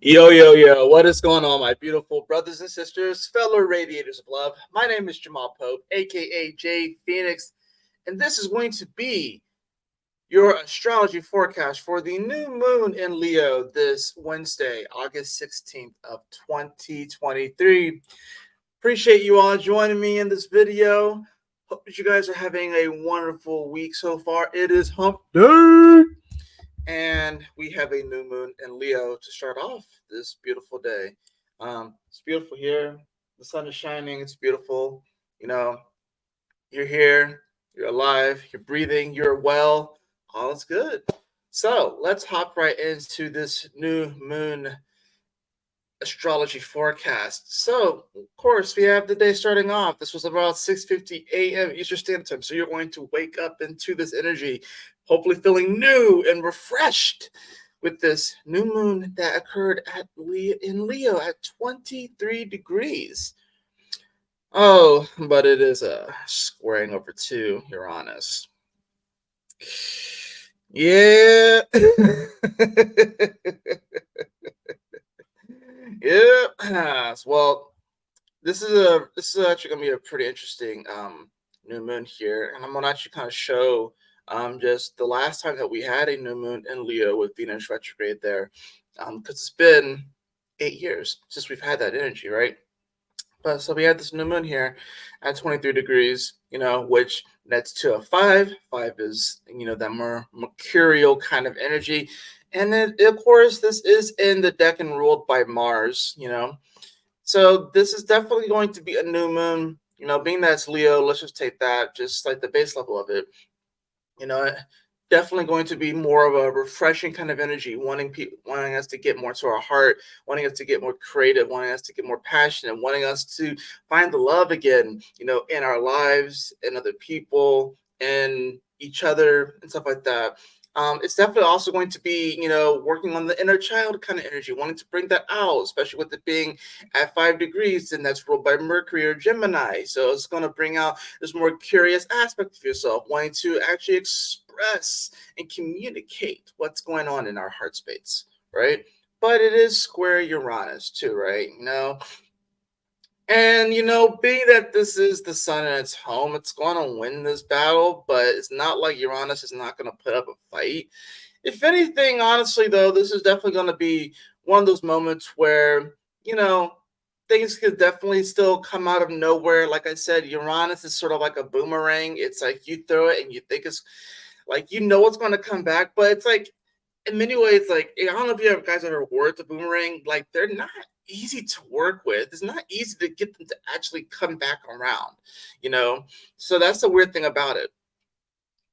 Yo, yo, yo, what is going on, my beautiful brothers and sisters, fellow radiators of love? My name is Jamal Pope, aka Jay Phoenix, and this is going to be your astrology forecast for the new moon in Leo this Wednesday, August 16th of 2023. Appreciate you all joining me in this video. Hope that you guys are having a wonderful week so far. It is hump day. And we have a new moon in Leo to start off this beautiful day. It's beautiful here. The sun is shining. It's beautiful. You know, you're here, you're alive, you're breathing, you're well. All is good. So let's hop right into this new moon astrology forecast. So, of course, we have the day starting off. This was about 6:50 a.m. Eastern Standard Time. So you're going to wake up into this energy, hopefully feeling new and refreshed with this new moon that occurred in Leo at 23 degrees. Oh, but it is squaring over to Uranus. Yeah. Yeah. Well, this is actually gonna be a pretty interesting new moon here, and I'm gonna actually kind of show just the last time that we had a new moon in Leo with Venus retrograde there, because it's been 8 years since we've had that energy, right? But so we had this new moon here at 23 degrees, which nets to a five. Five is that more mercurial kind of energy, and then of course this is in the decan ruled by Mars. So this is definitely going to be a new moon. Being that it's Leo, let's just take that, just like the base level of it. You know, definitely going to be more of a refreshing kind of energy, wanting us to get more to our heart, wanting us to get more creative, wanting us to get more passionate, wanting us to find the love again. In our lives, in other people, in each other, and stuff like that. It's definitely also going to be, working on the inner child kind of energy, wanting to bring that out, especially with it being at 5 degrees, and that's ruled by Mercury or Gemini. So it's going to bring out this more curious aspect of yourself, wanting to actually express and communicate what's going on in our heart space, right? But it is square Uranus too, right? And being that this is the sun in its home, it's going to win this battle, but it's not like Uranus is not going to put up a fight. If anything, honestly, though, this is definitely going to be one of those moments where, you know, things could definitely still come out of nowhere. Like I said, Uranus is sort of like a boomerang. It's like you throw it and you think it's like, it's going to come back, but it's like, in many ways, like, I don't know if you guys ever worked a boomerang, like, they're not easy to work with. It's not easy to get them to actually come back around, you know? So that's the weird thing about it.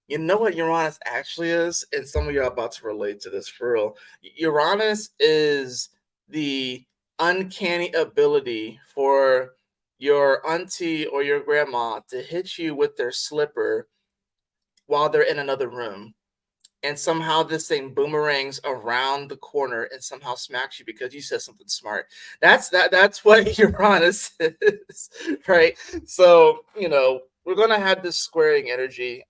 You know what Uranus actually is? And some of you are about to relate to this for real. Uranus is the uncanny ability for your auntie or your grandma to hit you with their slipper while they're in another room. And somehow this thing boomerangs around the corner and somehow smacks you because you said something smart. That's what Uranus is, right? So, we're gonna have this squaring energy,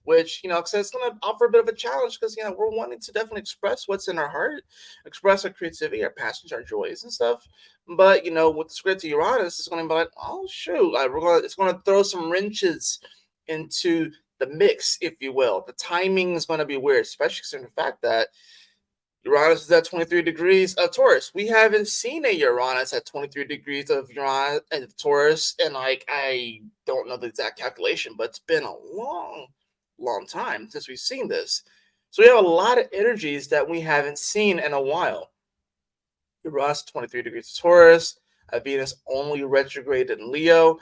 which, because it's gonna offer a bit of a challenge because we're wanting to definitely express what's in our heart, express our creativity, our passions, our joys and stuff. But with the square to Uranus, it's gonna be like, oh shoot, like it's gonna throw some wrenches into the mix, if you will. The timing is going to be weird, especially considering the fact that Uranus is at 23 degrees of Taurus. We haven't seen a Uranus at 23 degrees of Uranus and Taurus, and like I don't know the exact calculation, but it's been a long, long time since we've seen this. So we have a lot of energies that we haven't seen in a while. Uranus 23 degrees of Taurus, Venus only retrograde in Leo,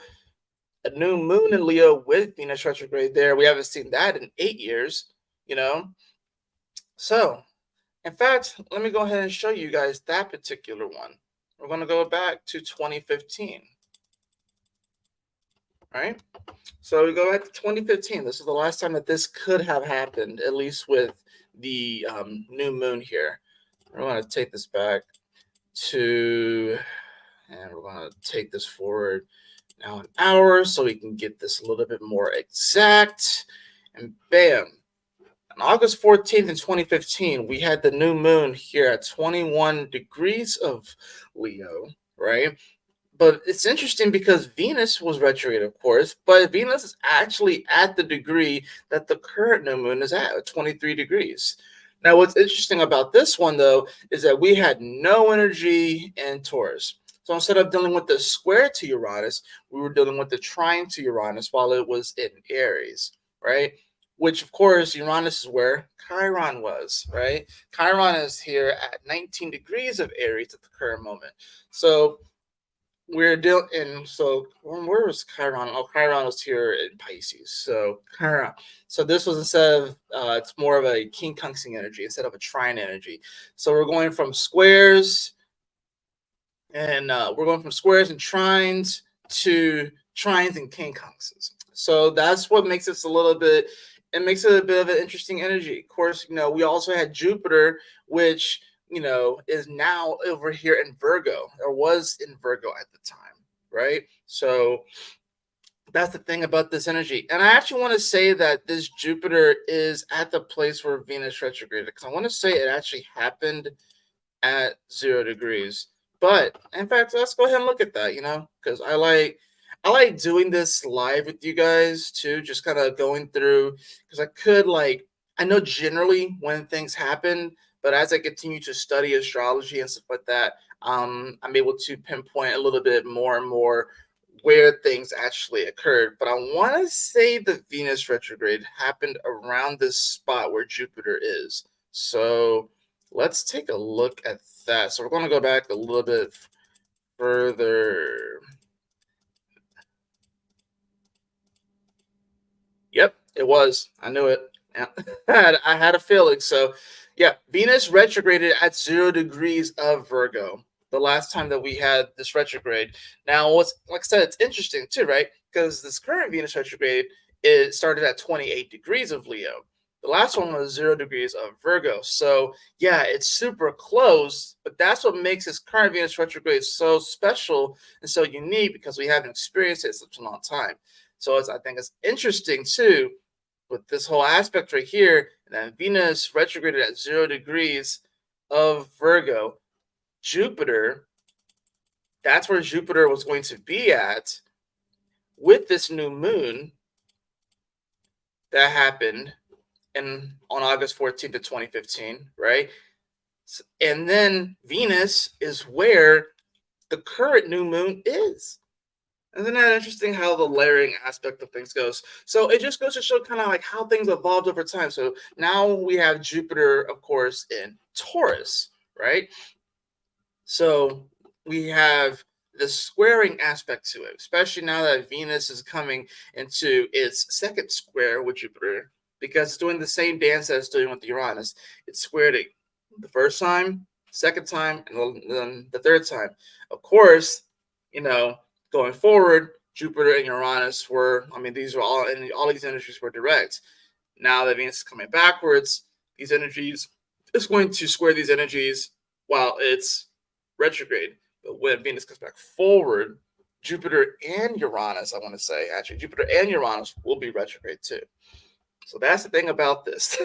a new moon in Leo with Venus retrograde there. We haven't seen that in 8 years, you know. So, in fact, let me go ahead and show you guys that particular one. We're going to go back to 2015, right? So we go back to 2015. This is the last time that this could have happened, at least with the new moon here. We're going to take this back to, and we're going to take this forward now an hour so we can get this a little bit more exact. And bam, On August 14th in 2015, we had the new moon here at 21 degrees of Leo, right? But it's interesting because Venus was retrograde, of course, but Venus is actually at the degree that the current new moon is at 23 degrees. Now, what's interesting about this one, though, is that we had no energy in Taurus. So instead of dealing with the square to Uranus, we were dealing with the trine to Uranus while it was in Aries, right? Which, of course, Uranus is where Chiron was, right? Chiron is here at 19 degrees of Aries at the current moment. So we're dealing, and so where was Chiron? Oh, Chiron was here in Pisces. So Chiron. So this was instead of it's more of a quincunxing energy instead of a trine energy. So we're going from squares and trines to trines and quincunxes. So that's what makes this a little bit. It makes it a bit of an interesting energy. Of course, we also had Jupiter, which is now over here in Virgo, or was in Virgo at the time, right? So that's the thing about this energy. And I actually want to say that this Jupiter is at the place where Venus retrograded, because I want to say it actually happened at 0 degrees. But in fact, let's go ahead and look at that, because I like doing this live with you guys too, just kind of going through, because I know generally when things happen, but as I continue to study astrology and stuff like that, I'm able to pinpoint a little bit more and more where things actually occurred. But I want to say the Venus retrograde happened around this spot where Jupiter is. So let's take a look at that. So we're going to go back a little bit further. Yep, it was. I knew it. Yeah. I had a feeling. So, yeah, Venus retrograded at 0 degrees of Virgo the last time that we had this retrograde. Now, what's like I said, it's interesting too, right? Because this current Venus retrograde it started at 28 degrees of Leo. The last one was 0 degrees of Virgo. So, yeah, it's super close, but that's what makes this current Venus retrograde so special and so unique because we haven't experienced it in such a long time. So I think it's interesting too with this whole aspect right here that Venus retrograded at 0 degrees of Virgo. Jupiter, that's where Jupiter was going to be at with this new moon that happened on August 14th of 2015, right? And then Venus is where the current new moon is. Isn't that interesting how the layering aspect of things goes? So it just goes to show kind of like how things evolved over time. So now we have Jupiter, of course, in Taurus, right? So we have the squaring aspect to it, especially now that Venus is coming into its second square with Jupiter, because it's doing the same dance that it's doing with Uranus. It's squared it the first time, second time, and then the third time. Of course, going forward, Jupiter and Uranus these are all these energies were direct. Now that Venus is coming backwards, these energies is going to square these energies while it's retrograde. But when Venus comes back forward, Jupiter and Uranus, I want to say, actually, Jupiter and Uranus will be retrograde too. So that's the thing about this,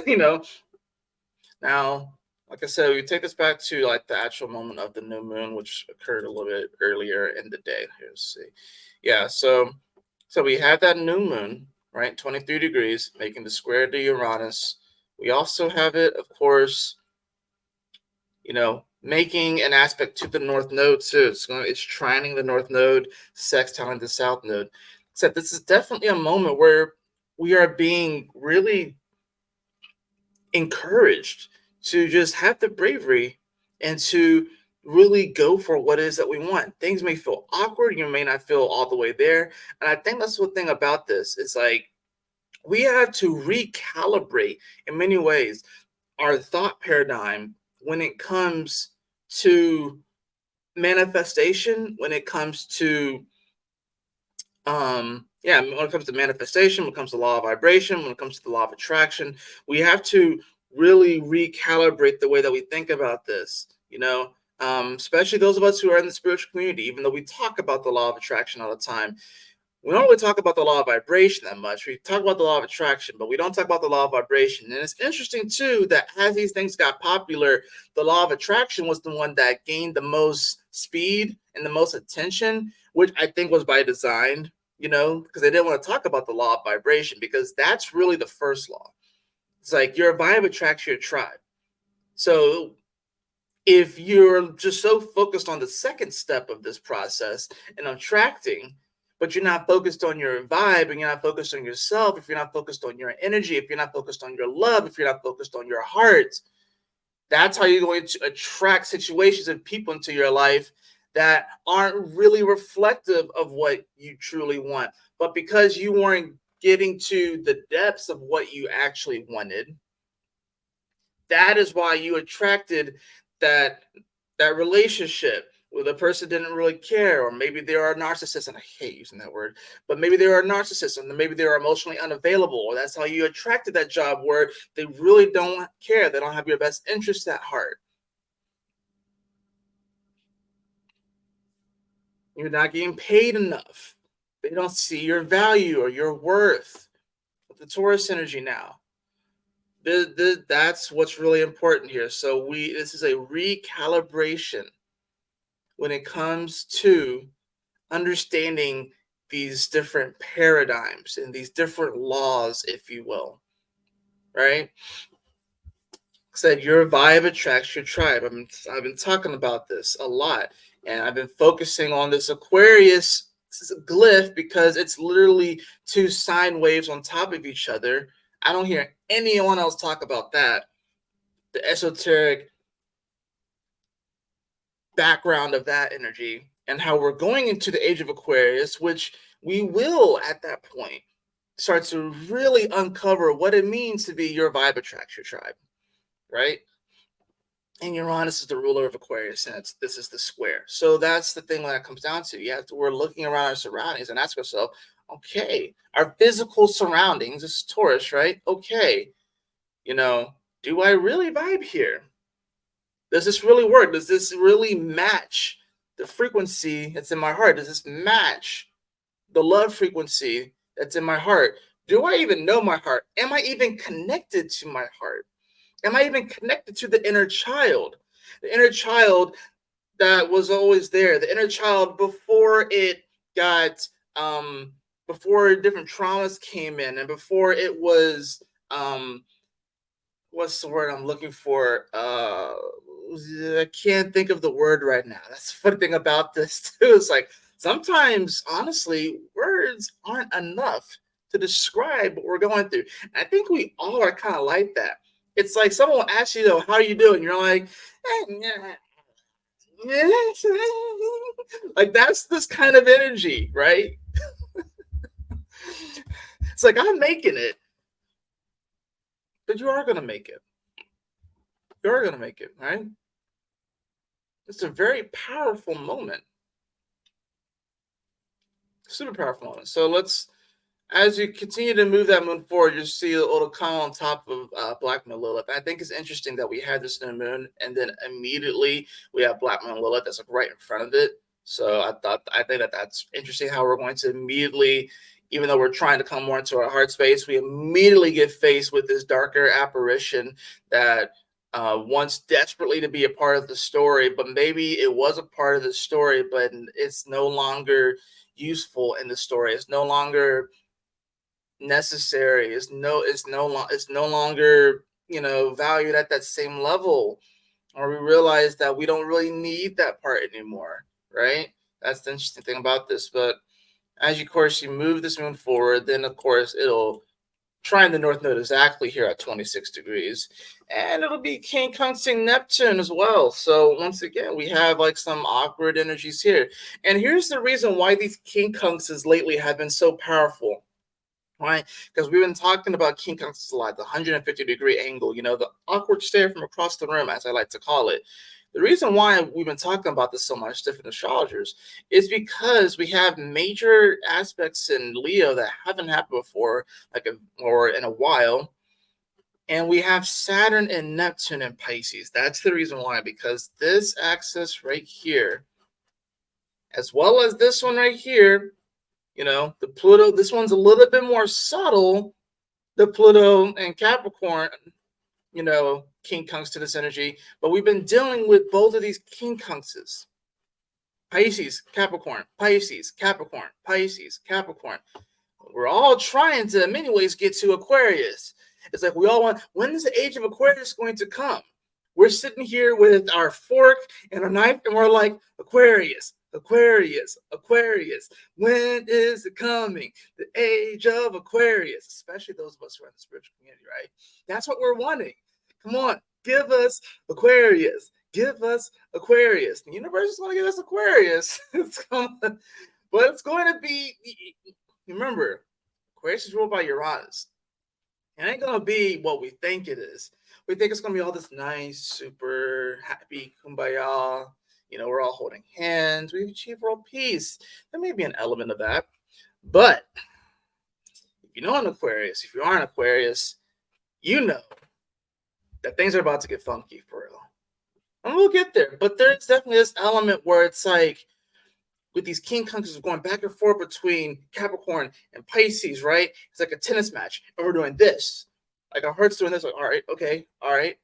Now, like I said, we take this back to like the actual moment of the new moon, which occurred a little bit earlier in the day. Let's see. Yeah, so we have that new moon, right? 23 degrees, making the square to Uranus. We also have it, of course, making an aspect to the north node too. It's trining the north node, sextiling the south node. Except this is definitely a moment where we are being really encouraged to just have the bravery and to really go for what it is that we want. Things may feel awkward, you may not feel all the way there. And I think that's the thing about this. It's like we have to recalibrate in many ways our thought paradigm when it comes to manifestation, when it comes to when it comes to manifestation, when it comes to law of vibration, when it comes to the law of attraction, we have to really recalibrate the way that we think about this, especially those of us who are in the spiritual community. Even though we talk about the law of attraction all the time, We don't really talk about the law of vibration that much. We talk about the law of attraction, but we don't talk about the law of vibration. And it's interesting too that as these things got popular, the law of attraction was the one that gained the most speed and the most attention, which I think was by design, because they didn't want to talk about the law of vibration because that's really the first law. It's like your vibe attracts your tribe. So if you're just so focused on the second step of this process and attracting, but you're not focused on your vibe and you're not focused on yourself, if you're not focused on your energy, if you're not focused on your love, if you're not focused on your heart, that's how you're going to attract situations and people into your life that aren't really reflective of what you truly want. But because you weren't getting to the depths of what you actually wanted, that is why you attracted that relationship where the person didn't really care, or maybe they are a narcissist, and I hate using that word, but maybe they are a narcissist, and maybe they're emotionally unavailable, or that's how you attracted that job where they really don't care, they don't have your best interest at heart. You're not getting paid enough. They don't see your value or your worth. With the Taurus energy now, that's what's really important here. So this is a recalibration when it comes to understanding these different paradigms and these different laws, if you will, right? Said your vibe attracts your tribe. I've been talking about this a lot, and I've been focusing on this Aquarius glyph because it's literally two sine waves on top of each other. I don't hear anyone else talk about that. The esoteric background of that energy and how we're going into the age of Aquarius, which we will at that point start to really uncover what it means to be your vibe attracts your tribe, right? And Uranus is the ruler of Aquarius, and this is the square. So that's the thing that it comes down to. We're looking around our surroundings and ask ourselves, okay, our physical surroundings, this is Taurus, right? Okay, do I really vibe here? Does this really work? Does this really match the frequency that's in my heart? Does this match the love frequency that's in my heart? Do I even know my heart? Am I even connected to my heart? Am I even connected to the inner child? The inner child that was always there, the inner child before it got, before different traumas came in and before it was, what's the word I'm looking for? I can't think of the word right now. That's the funny thing about this too. It's like sometimes, honestly, words aren't enough to describe what we're going through. And I think we all are kind of like that. It's like someone will ask you, though, how are you doing? You're like, like that's this kind of energy, right? It's like I'm making it, but you are gonna make it. You're gonna make it, right? It's a very powerful moment. Super powerful moment. So as you continue to move that moon forward, you'll see it'll come on top of Black Moon Lilith. I think it's interesting that we had this new moon, and then immediately we have Black Moon Lilith that's like right in front of it. So I think that that's interesting how we're going to immediately, even though we're trying to come more into our heart space, we immediately get faced with this darker apparition that wants desperately to be a part of the story, but maybe it was a part of the story, but it's no longer useful in the story. It's no longer necessary. It's no longer valued at that same level, or we realize that we don't really need that part anymore, right? That's the interesting thing about this. But as of course you move this moon forward, then of course it'll trine the North Node exactly here at 26 degrees, and it'll be King conjuncting Neptune as well. So once again, we have like some awkward energies here. And here's the reason why these King conjunctions lately have been so powerful, right? Because we've been talking about King conjunctions a lot, the 150-degree angle, the awkward stare from across the room, as I like to call it. The reason why we've been talking about this so much, different astrologers, is because we have major aspects in Leo that haven't happened before, or in a while. And we have Saturn and Neptune in Pisces. That's the reason why, because this axis right here, as well as this one right here, The Pluto, this one's a little bit more subtle. The Pluto and Capricorn, quincunx to this energy, but we've been dealing with both of these quincunxes. Pisces, Capricorn, Pisces, Capricorn, Pisces, Capricorn. We're all trying to, in many ways, get to Aquarius. It's like we all want, when is the age of Aquarius going to come? We're sitting here with our fork and a knife, and we're like, Aquarius, Aquarius, Aquarius. When is it coming? The age of Aquarius, especially those of us who are in the spiritual community, right? That's what we're wanting. Come on, give us Aquarius. Give us Aquarius. The universe is going to give us Aquarius. But it's going to be, remember, Aquarius is ruled by Uranus. It ain't going to be what we think it is. We think it's going to be all this nice, super happy, kumbaya. We're all holding hands. We achieve world peace. There may be an element of that. But if you know an Aquarius, if you are an Aquarius, you know that things are about to get funky for real. And we'll get there. But there's definitely this element where it's like, with these quincunxes going back and forth between Capricorn and Pisces, right? It's like a tennis match. And we're doing this. Like our heart's doing this. Like, all right, okay, all right,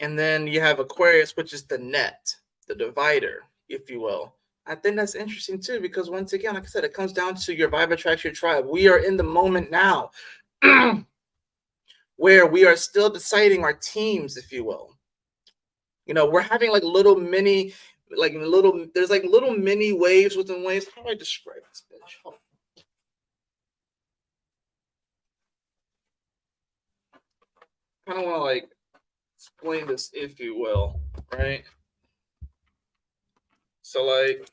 And then you have Aquarius, which is the net, the divider, if you will. I think that's interesting too, because once again, like I said, it comes down to your vibe attracts your tribe. We are in the moment now where we are still deciding our teams, if you will. We're having like little mini, there's like little mini waves within waves. How do I describe this bitch? Kind of want to like explain this, if you will, right? So like,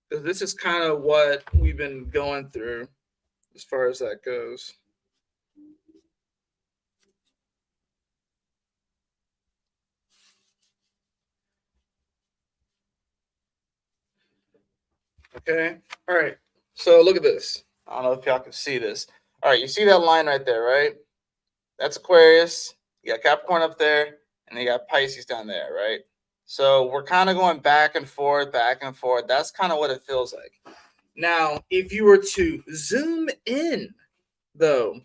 because this is kind of what we've been going through as far as that goes. Okay. All right. So look at this. I don't know if y'all can see this. All right. You see that line right there, right? That's Aquarius. You got Capricorn up there, and you got Pisces down there, right? So we're kind of going back and forth, back and forth. That's kind of what it feels like. Now, if you were to zoom in, though,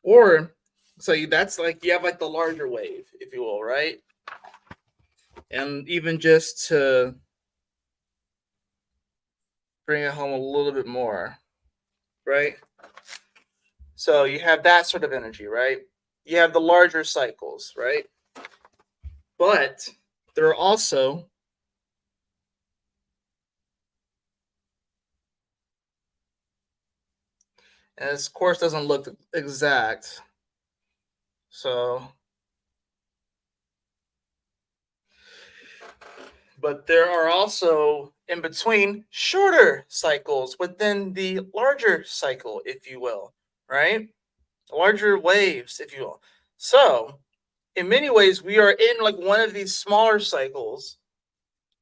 or so that's like you have like the larger wave, if you will, right? And even just to bring it home a little bit more, right? So you have that sort of energy, right? You have the larger cycles, right? But there are also and this course doesn't look exact. So, but there are also in between shorter cycles within the larger cycle, if you will, right? Larger waves, if you will. So, in many ways, we are in like one of these smaller cycles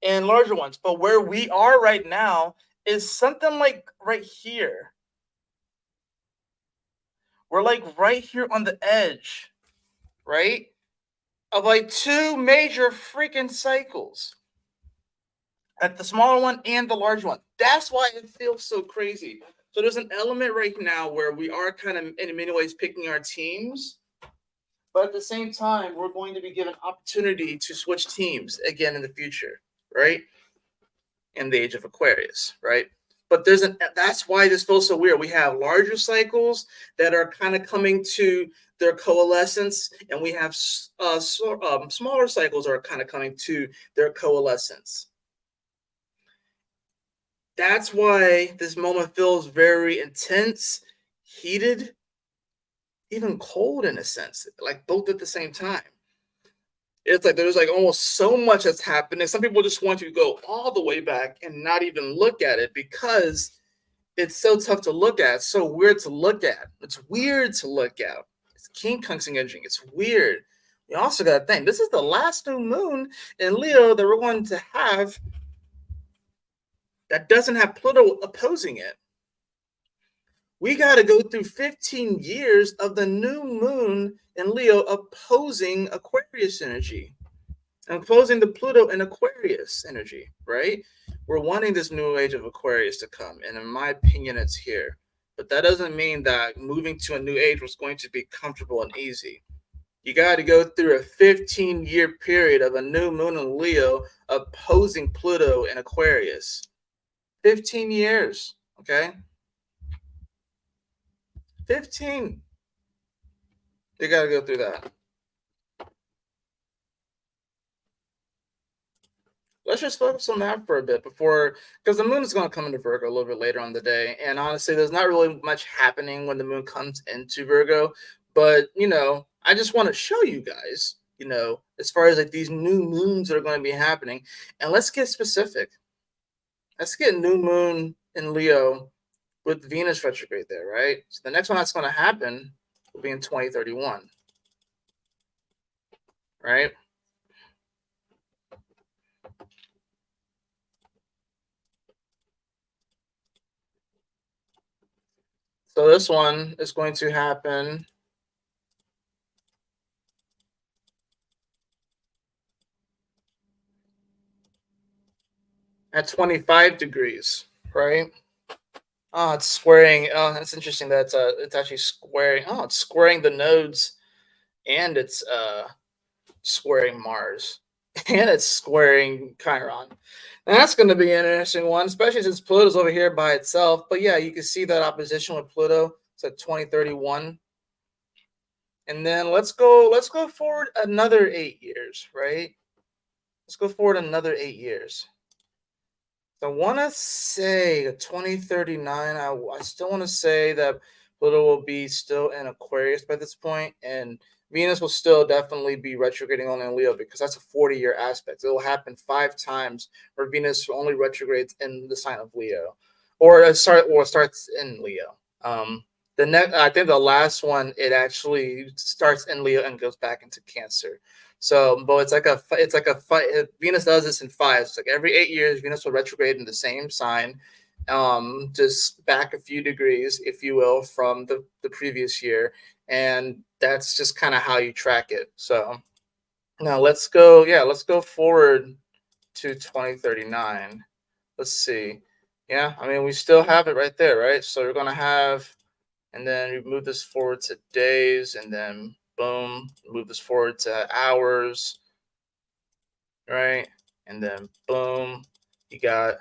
and larger ones. But where we are right now is something like right here. We're like right here on the edge, right? Of like two major freaking cycles. At the smaller one and the large one. That's why it feels so crazy. So there's an element right now where we are kind of in many ways picking our teams. But at the same time, we're going to be given opportunity to switch teams again in the future, right? In the age of Aquarius, right? But that's why this feels so weird. We have larger cycles that are kind of coming to their coalescence, and we have smaller cycles are kind of coming to their coalescence. That's why this moment feels very intense, heated, even cold in a sense, like both at the same time. It's like there's like almost so much that's happening. Some people just want you to go all the way back and not even look at it because it's so tough to look at. It's so weird to look at. It's weird to look at. It's quincunx engaging. It's weird. We also got to think this is the last new moon in Leo that we're going to have that doesn't have Pluto opposing it. We got to go through 15 years of the new moon in Leo opposing Aquarius energy and opposing the Pluto and Aquarius energy, right? We're wanting this new age of Aquarius to come. And in my opinion, it's here. But that doesn't mean that moving to a new age was going to be comfortable and easy. You got to go through a 15-year period of a new moon in Leo opposing Pluto and Aquarius. 15 years, okay? 15. You got to go through that. Let's just focus on that for a bit before, because the moon is going to come into Virgo a little bit later on the day. And honestly, there's not really much happening when the moon comes into Virgo. But, I just want to show you guys, as far as like these new moons that are going to be happening. And let's get specific. Let's get new moon in Leo with Venus retrograde there, right? So the next one that's going to happen will be in 2031, right? So this one is going to happen at 25 degrees, right? Oh, it's squaring. Oh, that's interesting. It's actually squaring. Oh, it's squaring the nodes, and it's squaring Mars, and it's squaring Chiron. And that's going to be an interesting one, especially since Pluto's over here by itself. But yeah, you can see that opposition with Pluto. It's at 2031, and then let's go forward another 8 years, right? Let's go forward another 8 years. So I want to say 2039. I still want to say that Pluto will be still in Aquarius by this point, and Venus will still definitely be retrograding only in Leo because that's a 40-year aspect. It will happen 5 times where Venus only retrogrades in the sign of Leo, or starts in Leo. The next, I think the last one, it actually starts in Leo and goes back into Cancer. So, but it's like a fight. Venus does this in fives. It's like every 8 years, Venus will retrograde in the same sign, just back a few degrees, if you will, from the previous year, and that's just kind of how you track it. So now let's go. Yeah, let's go forward to 2039. Let's see. Yeah, I mean we still have it right there, right? So we're gonna have, and then we move this forward to days, and then boom, move this forward to hours, right? And then boom, you got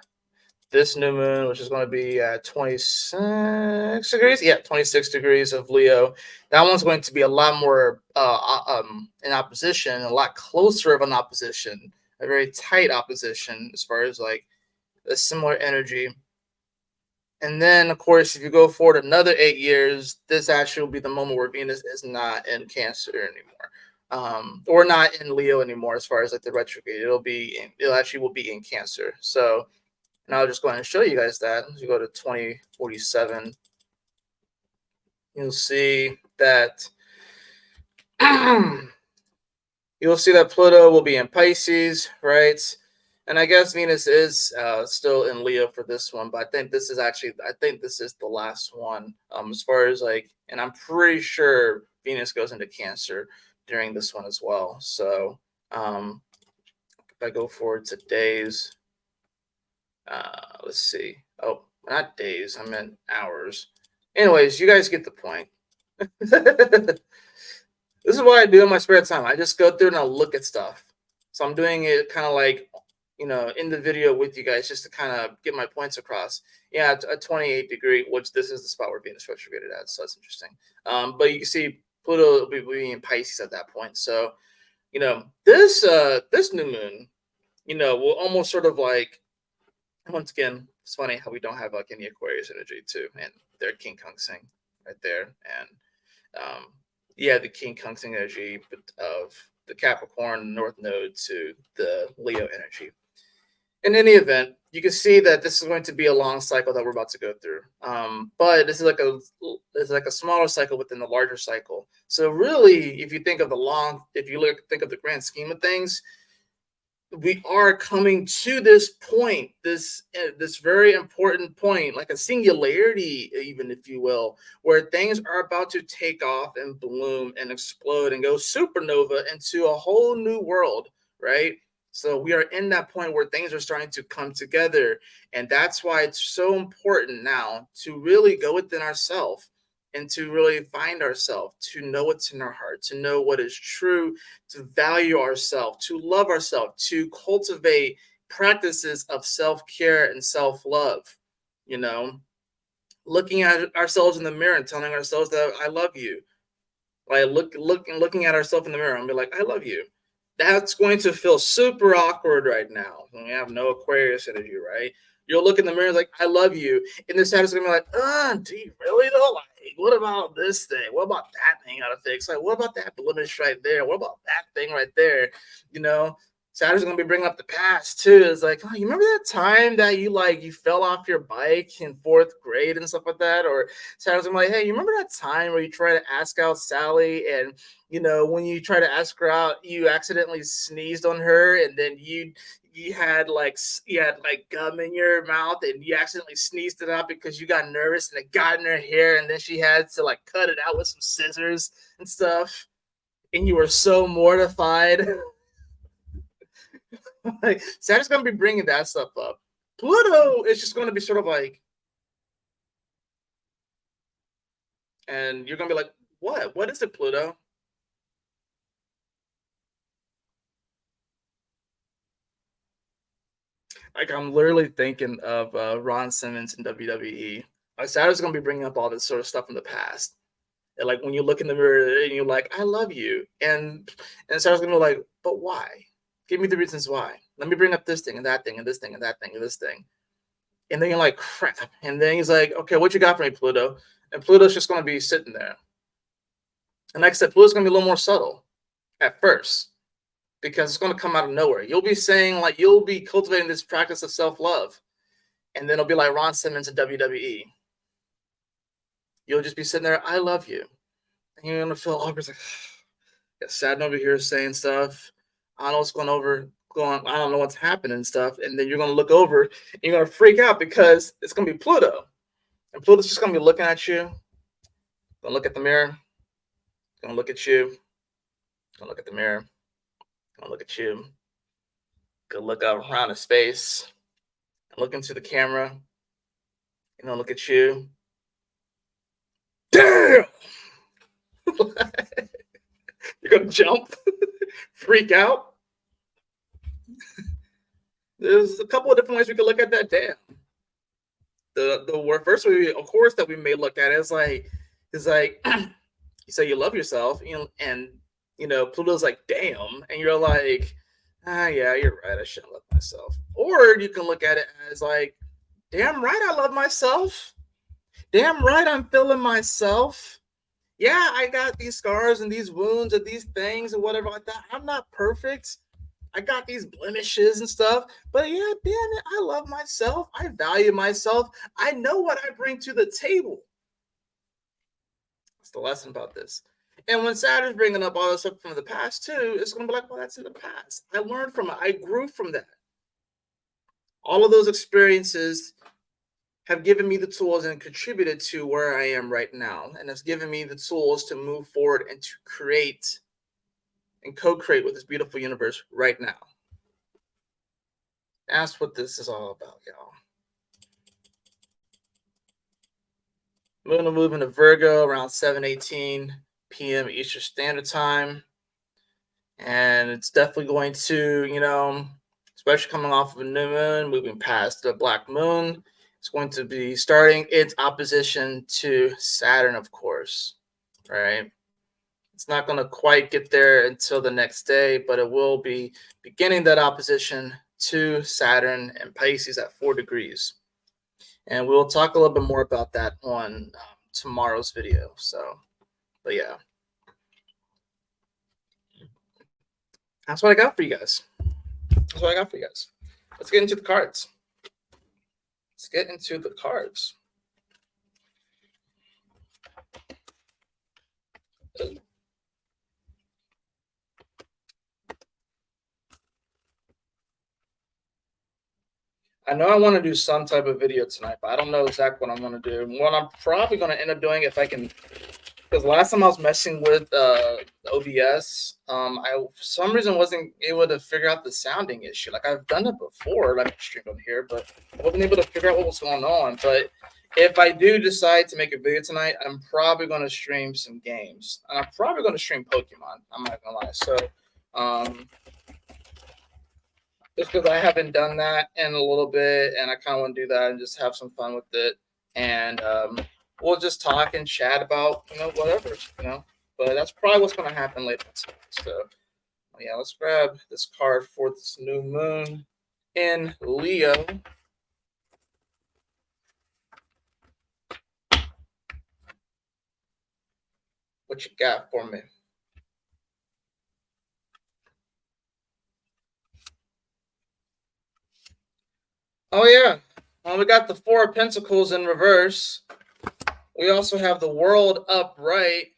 this new moon, which is going to be at 26 degrees. Yeah, 26 degrees of Leo. That one's going to be a lot more in opposition, a lot closer of an opposition, a very tight opposition as far as like a similar energy. And then, of course, if you go forward another 8 years, this actually will be the moment where Venus is not in Cancer anymore, or not in Leo anymore. As far as like the retrograde, it actually will be in Cancer. So, and I'll just go ahead and show you guys that. As you go to 2047, you'll see that you'll see that Pluto will be in Pisces, right? And I guess Venus is still in Leo for this one, but I think this is the last one. As far as like, and I'm pretty sure Venus goes into Cancer during this one as well. So if I go forward to days, let's see. Oh, not days. I meant hours. Anyways, you guys get the point. This is what I do in my spare time. I just go through and I look at stuff. So I'm doing it kind of like, in the video with you guys just to kind of get my points across. Yeah, a 28 degree, which this is the spot where Venus retrograded at. So that's interesting. But you can see Pluto will be in Pisces at that point. So, this new moon, will almost sort of like, once again, it's funny how we don't have like any Aquarius energy too. And they're King Kong Sing right there. And yeah, the King Kungsing energy of the Capricorn North Node to the Leo energy. In any event, you can see that this is going to be a long cycle that we're about to go through. But this is like a smaller cycle within the larger cycle. So really, if you think of the grand scheme of things, we are coming to this point, this very important point, like a singularity, even if you will, where things are about to take off and bloom and explode and go supernova into a whole new world, right? So we are in that point where things are starting to come together, and that's why it's so important now to really go within ourselves and to really find ourselves, to know what's in our heart, to know what is true, to value ourselves, to love ourselves, to cultivate practices of self-care and self-love, you know, looking at ourselves in the mirror and telling ourselves that I love you. Like looking at ourselves in the mirror and be like, I love you. That's going to feel super awkward right now when we have no Aquarius energy, right? You'll look in the mirror like, I love you. And the side is gonna be like, do you really though? Like, what about this thing? What about that thing I gotta fix? Like, what about that blemish right there? What about that thing right there? You know, Saturn's gonna be bringing up the past too. It's like, oh, you remember that time that you fell off your bike in fourth grade and stuff like that? Or Saturn's gonna be like, hey, you remember that time where you tried to ask out Sally and when you try to ask her out, you accidentally sneezed on her, and then you had like gum in your mouth, and you accidentally sneezed it out because you got nervous, and it got in her hair, and then she had to like cut it out with some scissors and stuff, and you were so mortified. Like Saturn's gonna be bringing that stuff up. Pluto is just going to be sort of like, and you're gonna be like, what? What is it, Pluto? Like I'm literally thinking of Ron Simmons in WWE. Like Saturn's gonna be bringing up all this sort of stuff in the past. And like when you look in the mirror and you're like, I love you, and Saturn's gonna be like, but why? Give me the reasons why. Let me bring up this thing and that thing and this thing and that thing and this thing. And then you're like, crap. And then he's like, okay, what you got for me, Pluto? And Pluto's just gonna be sitting there. And like I said, Pluto's gonna be a little more subtle at first because it's gonna come out of nowhere. You'll be saying like you'll be cultivating this practice of self-love, and then it'll be like Ron Simmons in WWE. You'll just be sitting there, I love you. And you're gonna feel awkward. It's like, yeah, sad over here saying stuff. I don't know what's going. I don't know what's happening and stuff. And then you're gonna look over and you're gonna freak out because it's gonna be Pluto. And Pluto's just gonna be looking at you, gonna look at the mirror, gonna look at you, gonna look at the mirror, gonna look at you, gonna look out around the space, look into the camera, look at you. Damn! You're gonna jump, freak out. There's a couple of different ways we could look at that. Damn. The first way, of course, that we may look at it is like you say you love yourself, and Pluto's like, damn, and you're like, yeah, you're right, I shouldn't love myself. Or you can look at it as like, damn right, I love myself. Damn right, I'm feeling myself. Yeah, I got these scars and these wounds and these things and whatever like that. I'm not perfect. I got these blemishes and stuff, but yeah, damn it, I love myself. I value myself. I know what I bring to the table. That's the lesson about this. And when Saturn's bringing up all this stuff from the past too, it's going to be like, well, that's in the past. I learned from it. I grew from that. All of those experiences have given me the tools and contributed to where I am right now. And it's given me the tools to move forward and to create and co-create with this beautiful universe right now. That's what this is all about, y'all. Moon will move into Virgo around 7:18 p.m. Eastern Standard Time. And it's definitely going to, especially coming off of a new moon, moving past the black moon, it's going to be starting its opposition to Saturn, of course, right? It's not going to quite get there until the next day, but it will be beginning that opposition to Saturn and Pisces at 4 degrees. And we'll talk a little bit more about that on tomorrow's video. But yeah, that's what I got for you guys. Let's get into the cards. I know I want to do some type of video tonight, but I don't know exactly what I'm going to do. What I'm probably going to end up doing, if I can, because last time I was messing with OBS, I for some reason wasn't able to figure out the sounding issue. Like I've done it before, like streamed on here, but I wasn't able to figure out what was going on. But if I do decide to make a video tonight, I'm probably going to stream some games, and I'm probably going to stream Pokemon. I'm not gonna lie. So, um, just because I haven't done that in a little bit, and I kind of want to do that and just have some fun with it, and we'll just talk and chat about whatever. But that's probably what's going to happen later tonight. So yeah, let's grab this card for this new moon in Leo. What you got for me? Oh yeah, well, we got the Four of Pentacles in reverse. We also have the World upright,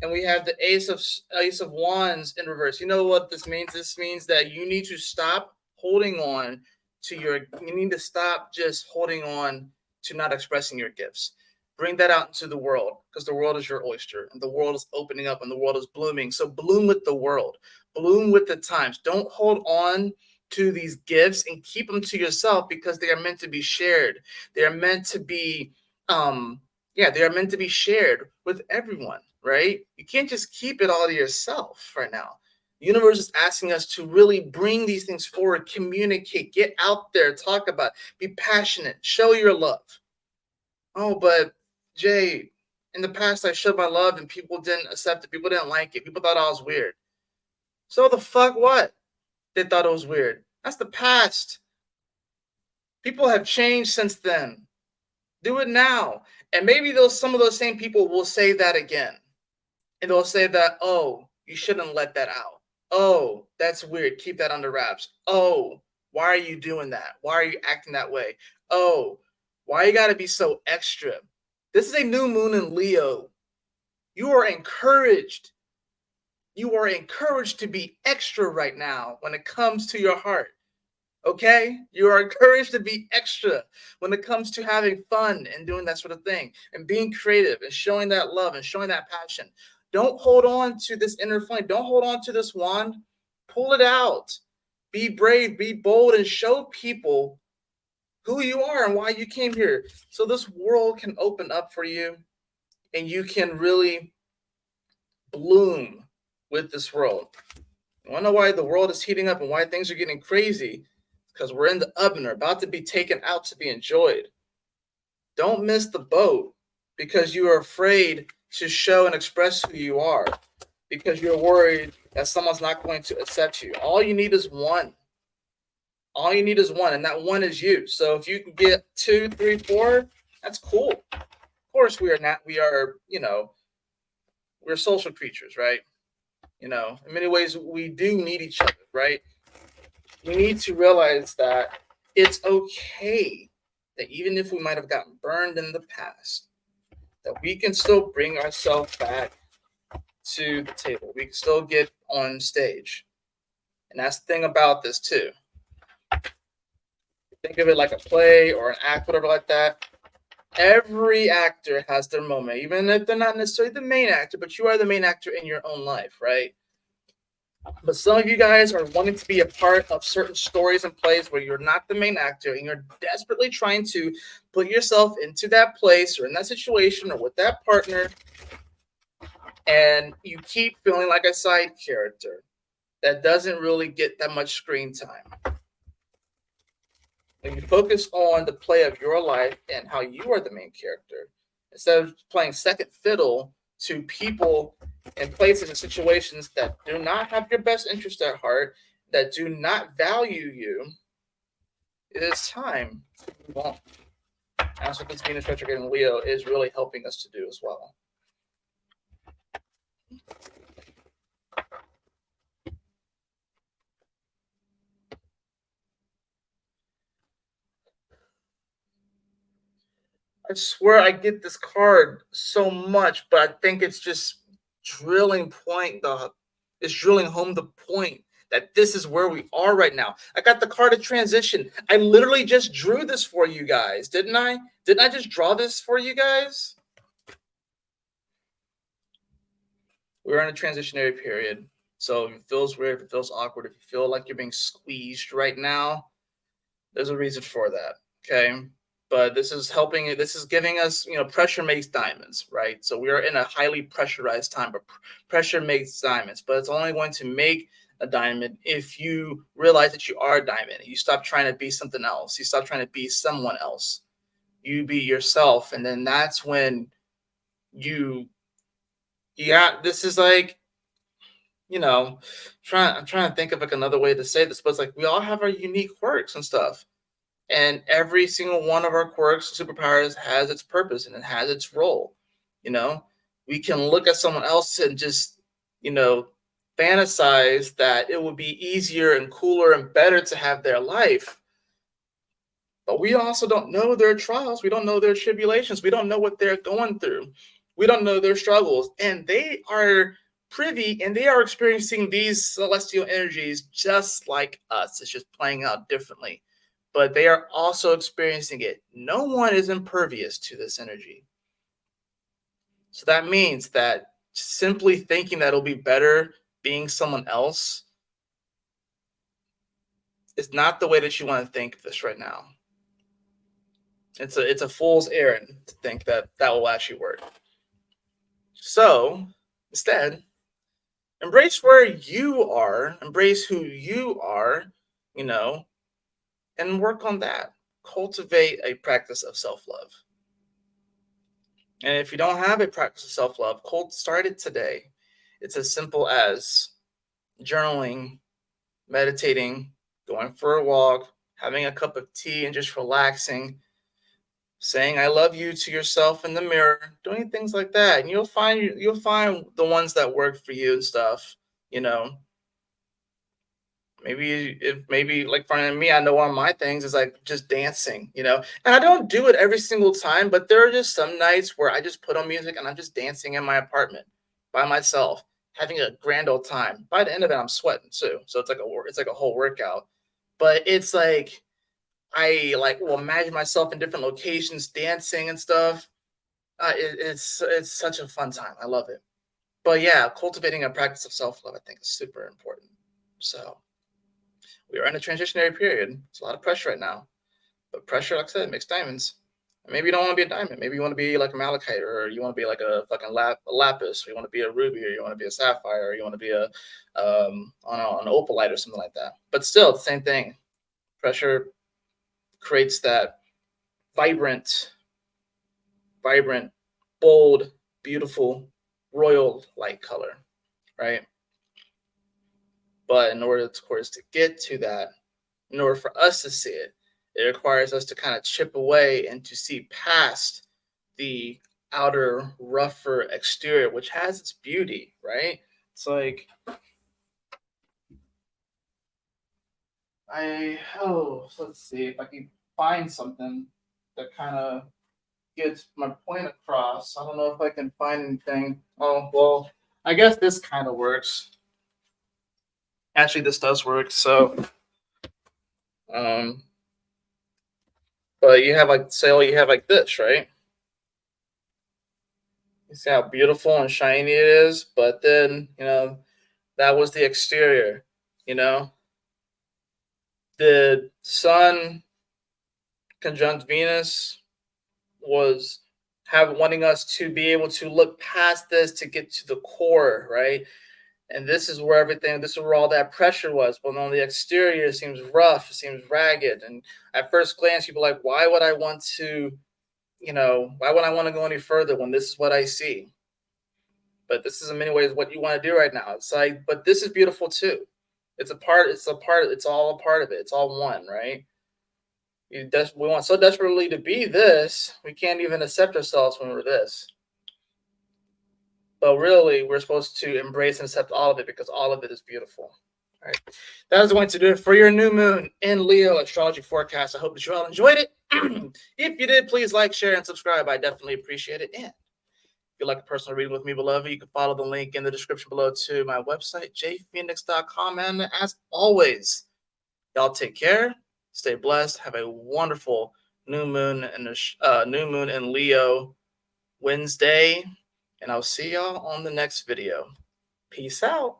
and we have the Ace of Wands in reverse. You know what this means? This means that you need to stop holding on to you need to stop just holding on to not expressing your gifts. Bring that out into the world, because the world is your oyster, and the world is opening up, and the world is blooming. So bloom with the world, bloom with the times. Don't hold on to these gifts and keep them to yourself, because they are meant to be shared. They are meant to be they are meant to be shared with everyone, right? You can't just keep it all to yourself right now. The universe is asking us to really bring these things forward, communicate, get out there, talk about, be passionate, show your love. Oh, but Jay, in the past I showed my love and people didn't accept it. People didn't like it. People thought I was weird. So the fuck what? They thought it was weird. That's the past. People have changed since then. Do it now. And maybe some of those same people will say that again. And they'll say that, oh, you shouldn't let that out. Oh, that's weird. Keep that under wraps. Oh, why are you doing that? Why are you acting that way? Oh, why you got to be so extra? This is a new moon in Leo. You are encouraged. You are encouraged to be extra right now when it comes to your heart. Okay? You are encouraged to be extra when it comes to having fun and doing that sort of thing and being creative and showing that love and showing that passion. Don't hold on to this inner flame. Don't hold on to this wand. Pull it out. Be brave, be bold, and show people who you are and why you came here. So this world can open up for you and you can really bloom with this world. You want to know why the world is heating up and why things are getting crazy? Because we're in the oven, or about to be taken out to be enjoyed. Don't miss the boat because you are afraid to show and express who you are, because you're worried that someone's not going to accept you. All you need is one. All you need is one, and that one is you. So if you can get 2, 3, 4, that's cool. Of course, we're social creatures, right? In many ways, we do need each other, right? We need to realize that it's okay that even if we might have gotten burned in the past, that we can still bring ourselves back to the table. We can still get on stage. And that's the thing about this too. Think of it like a play or an act, whatever like that. Every actor has their moment, even if they're not necessarily the main actor, but you are the main actor in your own life, right? But some of you guys are wanting to be a part of certain stories and plays where you're not the main actor and you're desperately trying to put yourself into that place or in that situation or with that partner. And you keep feeling like a side character that doesn't really get that much screen time. When you focus on the play of your life and how you are the main character, instead of playing second fiddle to people in places and situations that do not have your best interest at heart, that do not value you, it is time to move on. That's what this Venus retrograde in Leo is really helping us to do as well. I swear I get this card so much, but I think it's just drilling home the point that this is where we are right now. I got the card of transition. I literally just drew this for you guys, didn't I? Didn't I just draw this for you guys? We're in a transitionary period. So if it feels weird, if it feels awkward, if you feel like you're being squeezed right now, there's a reason for that. Okay. But this is helping, this is giving us, pressure makes diamonds, right? So we are in a highly pressurized time, but pressure makes diamonds. But it's only going to make a diamond if you realize that you are a diamond. You stop trying to be something else. You stop trying to be someone else. You be yourself. And then that's when this is like, I'm trying to think of like another way to say this, but it's like we all have our unique quirks and stuff. And every single one of our quirks, superpowers, has its purpose and it has its role. We can look at someone else and just, fantasize that it would be easier and cooler and better to have their life. But we also don't know their trials. We don't know their tribulations. We don't know what they're going through. We don't know their struggles. And they are privy and they are experiencing these celestial energies just like us. It's just playing out differently. But they are also experiencing it. No one is impervious to this energy. So that means that simply thinking that it'll be better being someone else is not the way that you want to think of this right now. It's a fool's errand to think that will actually work. So instead, embrace where you are, embrace who you are, and work on that. Cultivate a practice of self-love. And if you don't have a practice of self-love, start it today. It's as simple as journaling, meditating, going for a walk, having a cup of tea and just relaxing, saying I love you to yourself in the mirror, doing things like that. And you'll find the ones that work for you and stuff, Maybe like for me, I know one of my things is like just dancing, and I don't do it every single time, but there are just some nights where I just put on music and I'm just dancing in my apartment by myself, having a grand old time. By the end of it, I'm sweating too, so it's like a whole workout. But it's like I will imagine myself in different locations dancing and stuff. It's such a fun time. I love it. But yeah, cultivating a practice of self-love, I think, is super important. So we are in a transitionary period. It's a lot of pressure right now. But pressure, like I said, makes diamonds. And maybe you don't want to be a diamond. Maybe you want to be like a malachite, or you want to be like a fucking lapis, or you want to be a ruby, or you want to be a sapphire, or you want to be an opalite or something like that. But still, the same thing. Pressure creates that vibrant, bold, beautiful, royal light color, right? But in order, of course, to get to that, in order for us to see it, it requires us to kind of chip away and to see past the outer, rougher exterior, which has its beauty, right? It's like let's see if I can find something that kind of gets my point across. I don't know if I can find anything. Oh, well, I guess this kind of works. Actually, this does work. So, but you have like this, right? You see how beautiful and shiny it is, but then, that was the exterior, the sun conjunct Venus was wanting us to be able to look past this to get to the core, right? And this is where all that pressure was. But on the exterior, it seems rough, it seems ragged. And at first glance, you'd be like, why would I want to go any further when this is what I see? But this is in many ways what you want to do right now. It's like, but this is beautiful too. It's all a part of it. It's all one, right? We want so desperately to be this, we can't even accept ourselves when we're this. But really, we're supposed to embrace and accept all of it because all of it is beautiful. All right. That is going to do it for your new moon in Leo astrology forecast. I hope that you all enjoyed it. If you did, please like, share, and subscribe. I definitely appreciate it. And If you'd like a personal reading with me, beloved, you can follow the link in the description below to my website, jphoenix.com. And as always, y'all take care, stay blessed, have a wonderful new moon in Leo Wednesday, and I'll see y'all on the next video. Peace out.